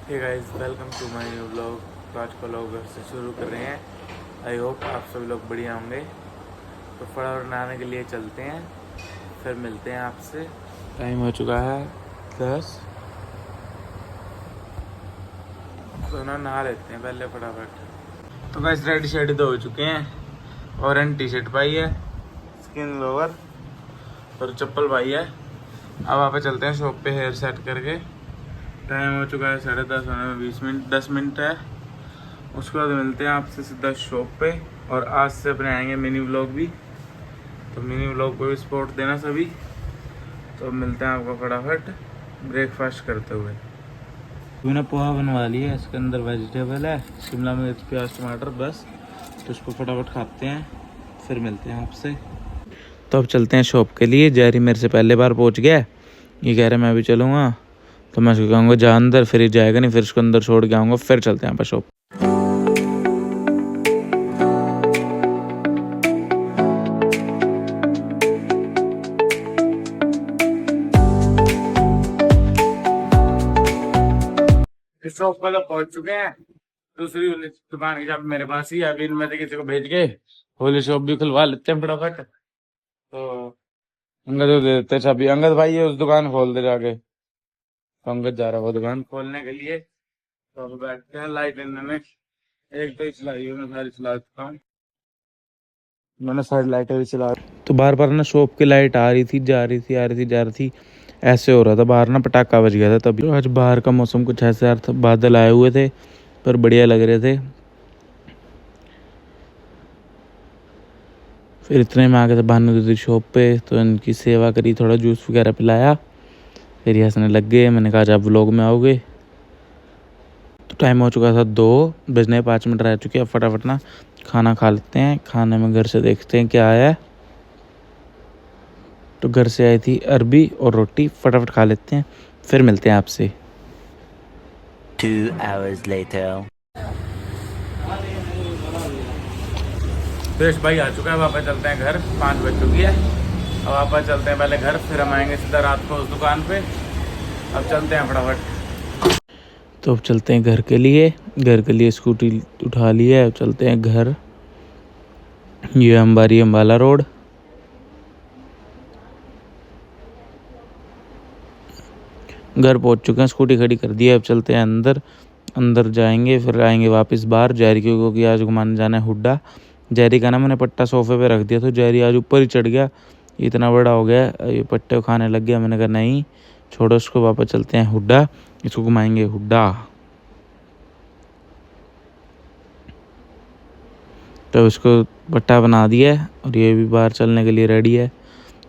Hey guys, welcome to my new vlog. तो आज का व्लॉग घर से शुरू कर रहे हैं। आई होप आप सभी लोग बढ़िया होंगे। तो फटाफट नहाने के लिए चलते हैं, फिर मिलते हैं आपसे। टाइम हो चुका है 10। तो नहा लेते हैं पहले फटाफट। तो गाइस रेडी शेडी तो हो चुके हैं। ऑरेंज टी शर्ट पाई है, स्किन लोवर और चप्पल पाई है। अब आप चलते हैं शॉप पे हेयर सेट करके। टाइम हो चुका है 10:30 होने में 20 मिनट 10 मिनट है। उसके बाद मिलते हैं आपसे सीधा शॉप पे। और आज से अपने आएंगे मिनी व्लॉग भी, तो मिनी व्लॉग को भी सपोर्ट देना सभी। तो मिलते हैं आपको फटाफट ब्रेकफास्ट करते हुए। मैंने पोहा बनवा लिया है, इसके अंदर वेजिटेबल है, शिमला मिर्च, प्याज, टमाटर, बस। तो इसको फटाफट खाते हैं, फिर मिलते हैं आपसे। तो अब चलते हैं शॉप के लिए। जैरी मेरे से पहले बार पहुंच गया है, ये कह रहा है मैं भी चलूँगा। तो मैं उसको कहूँगा जा अंदर, फिर जाएगा नहीं, फिर उसको अंदर छोड़ के आऊँगा, फिर चलते हैं यहाँ पर शॉप। इस शॉप पर तो पहुंच चुके हैं। दूसरी वाली दुकान की चाबी मेरे पास ही है, अभी इनमें से किसी को भेज के होली शॉप भी खुलवा लेते हैं फटाफट। तो अंगद को दे देते हैं चाबी। अंगद भाई ये उस दुकान खोल दे जाके। तो अंगद जा रहा है वो दुकान खोलने के लिए। तो अब बैठते हैं। लाइट इन्होंने एक तो ही चलाई है, मैं सारी चला चुका हूँ। मैंने सारी लाइटें भी चला। तो बार बार ना शॉप की लाइट आ रही थी, जा रही थी, आ रही थी, जा रही थी। ऐसे हो रहा था, बाहर ना पटाखा बज गया था तभी। तो आज बाहर का मौसम कुछ ऐसे यार था, बादल आए हुए थे पर बढ़िया लग रहे थे। फिर इतने में आ गए थे भानु दीदी शॉप पे, तो इनकी सेवा करी, थोड़ा जूस वगैरह पिलाया। फिर ये हंसने लग गए। मैंने कहा आज आप व्लॉग में आओगे। तो टाइम हो चुका था 2 बजने 5 मिनट रह चुके हैं। अब फटाफट ना खाना खा लेते हैं। खाने में घर से देखते हैं क्या आया है। तो घर से आई थी अरबी और रोटी, फटाफट खा लेते हैं, फिर मिलते हैं आपसे। 2 hours later. सुरेश भाई आ चुका है। वापस चलते हैं घर, 5 बज चुकी है। अब वापस चलते हैं पहले घर, फिर हम आएंगे सीधा रात को उस दुकान पे। अब चलते हैं फटाफट। तो अब चलते हैं घर के लिए। घर के लिए स्कूटी उठा ली है, अब चलते हैं घर। ये अंबारी अम्बाला रोड। घर पहुंच चुके हैं, स्कूटी खड़ी कर दी है। अब चलते हैं अंदर। अंदर जाएंगे, फिर आएंगे वापस बाहर। जैरी क्योंकि आज घुमाने जाना है हुड्डा। जैरी का ना मैंने पट्टा सोफे पे रख दिया, तो जैरी आज ऊपर ही चढ़ गया। इतना बड़ा हो गया, ये पट्टे को खाने लग गया। मैंने कहा नहीं छोड़ो उसको, वापस चलते हैं हुड्डा, इसको घुमाएंगे हुड्डा। तो इसको पट्टा बना दिया है और ये भी बाहर चलने के लिए रेडी है।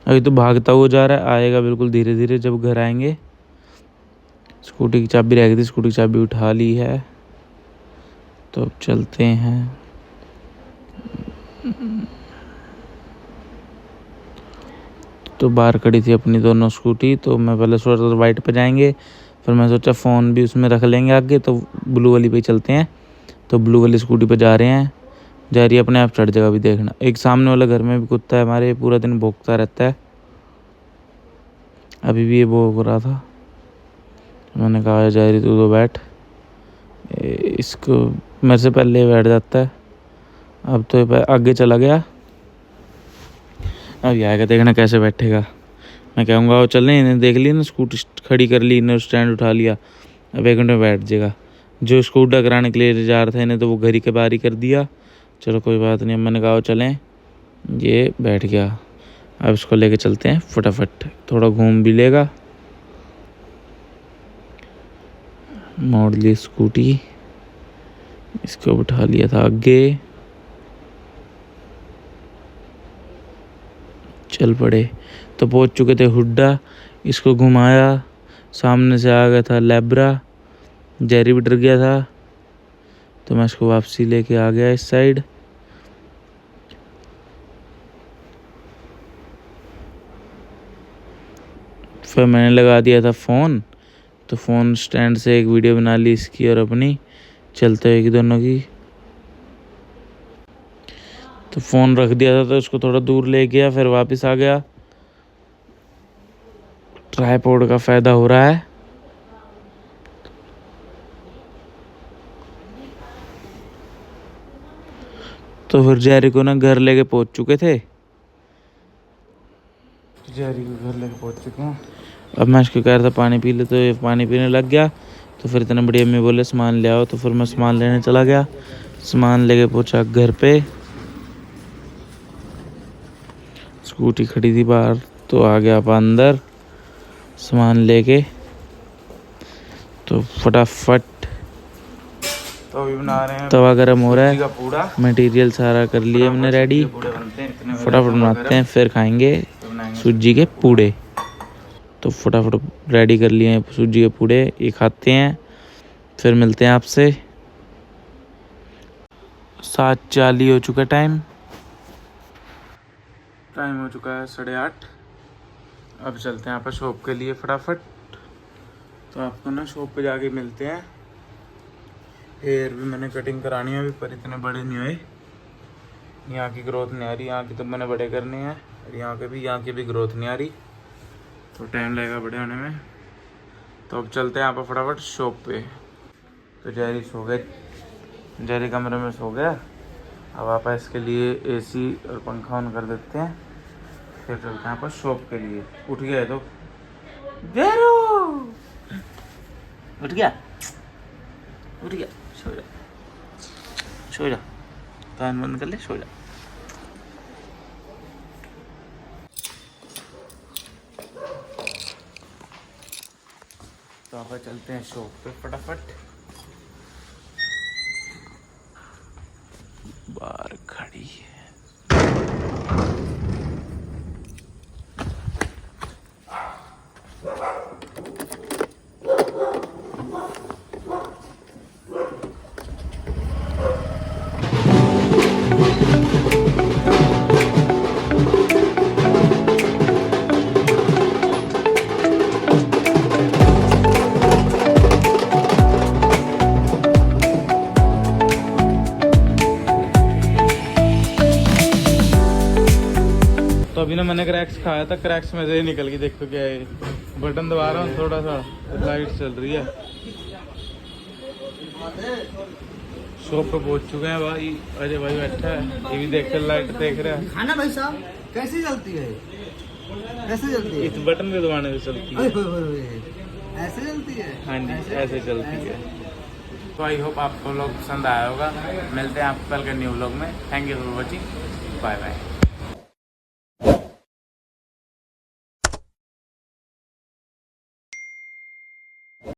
अभी तो भागता हुआ जा रहा है, आएगा बिल्कुल धीरे धीरे जब घर आएंगे। स्कूटी की चाबी रह गई थी, स्कूटी की चाबी उठा ली है। तो अब चलते हैं। तो बाहर खड़ी थी अपनी दोनों स्कूटी, तो मैं पहले सोचा था वाइट पे जाएंगे, फिर मैं सोचा फ़ोन भी उसमें रख लेंगे आगे, तो ब्लू वाली पे चलते हैं। तो ब्लू वाली स्कूटी पे जा रहे हैं। जा रही है, अपने आप चढ़ जाएगा अभी देखना। एक सामने वाले घर में भी कुत्ता है हमारे, पूरा दिन भौंकता रहता है। अभी भी ये भौंक रहा था। मैंने कहा जा रही तू तो बैठ। इसको मेरे से पहले ही बैठ जाता है। अब तो ये आगे चला गया। अब ये आएगा, देखना कैसे बैठेगा। मैं कहूँगा वो चल, इन्हें देख ली ना, स्कूटी खड़ी कर ली, इन्हें स्टैंड उठा लिया, अब 1 घंटे में बैठ जाएगा। जो स्कूटर कराने के लिए जा रहा था इन्हें, तो वो घर ही के बाहर ही कर दिया। चलो कोई बात नहीं, मैंने कहा चलें, ये बैठ गया। अब इसको लेके चलते हैं फटाफट, थोड़ा घूम भी लेगा। मोड़ ली स्कूटी, इसको बिठा लिया था आगे, चल पड़े। तो पहुंच चुके थे हुड्डा। इसको घुमाया, सामने से आ गया था लेब्रा। जैरी भी डर गया था, तो मैं इसको वापसी लेके आ गया इस साइड। फिर मैंने लगा दिया था फ़ोन, तो फ़ोन स्टैंड से एक वीडियो बना ली इसकी और अपनी, चलते हुए कि दोनों की। तो फ़ोन रख दिया था, तो उसको थोड़ा दूर ले गया, फिर वापस आ गया। ट्राइपॉड का फ़ायदा हो रहा है। तो फिर जेरी को ना घर लेके पहुंच चुके थे, जेरी को घर लेके पहुंच चुके हैं। अब मैं इसको कह रहा था पानी पी ले, तो ये पानी पीने लग गया। तो फिर इतने बड़ी अम्मी बोले सामान ले आओ, तो फिर मैं सामान लेने चला गया। सामान लेके पहुंचा घर पे, स्कूटी खड़ी थी बाहर, तो आ गया आप अंदर सामान लेके। तो फटाफट तो अभी बना रहे हैं, तवा गरम हो रहा है, मटेरियल सारा कर लिए हमने रेडी। फटाफट बनाते हैं, फिर खाएंगे सूजी के पूड़े। तो फटाफट रेडी कर लिए हैं सूजी के पूड़े, ये खाते हैं, फिर मिलते हैं आपसे। 7:40 हो चुका टाइम हो चुका है 8:30। अब चलते हैं यहाँ पर शॉप के लिए फटाफट। तो आपको ना शॉप पे जाके मिलते हैं। हेयर भी मैंने कटिंग करानी है अभी, पर इतने बड़े नहीं हुए, यहाँ की ग्रोथ नहीं आ रही। यहाँ की तो मैंने बड़े करने हैं, और यहाँ की भी ग्रोथ नहीं आ रही, तो टाइम लगेगा बड़े होने में। तो अब चलते हैं यहाँ पर फटाफट शॉप पे। तो जेरी सो गए, जेरी कमरे में सो गया। अब आप इसके लिए एसी और पंखा ऑन कर देते हैं, फिर चलते हैं यहाँ पर शॉप के लिए। उठ गया तो जेरू उठ गया, सो जा, कान बंद कर ले, सो जा। तो आप चलते हैं शॉप पे फटाफट। बाहर खड़ी है, तो अभी ना मैंने क्रैक्स खाया था, क्रैक्स में से ही निकल गई। देखो क्या है, बटन दबा रहा हूँ थोड़ा सा, लाइट चल रही है। शॉप पे पहुंच चुके हैं भाई, अजय भाई बैठा है, ये भी देख कर लाइट देख रहा है। खाना भाई साहब कैसे चलती है, कैसे चलती है? इस बटन पे दबाने से चलती है। ऐसे चलती है? हाँ जी, ऐसे चलती है। तो आई होप आपको लोग पसंद आया होगा। मिलते हैं आपको कल के न्यू व्लॉग में। Thank you for watching, bye bye.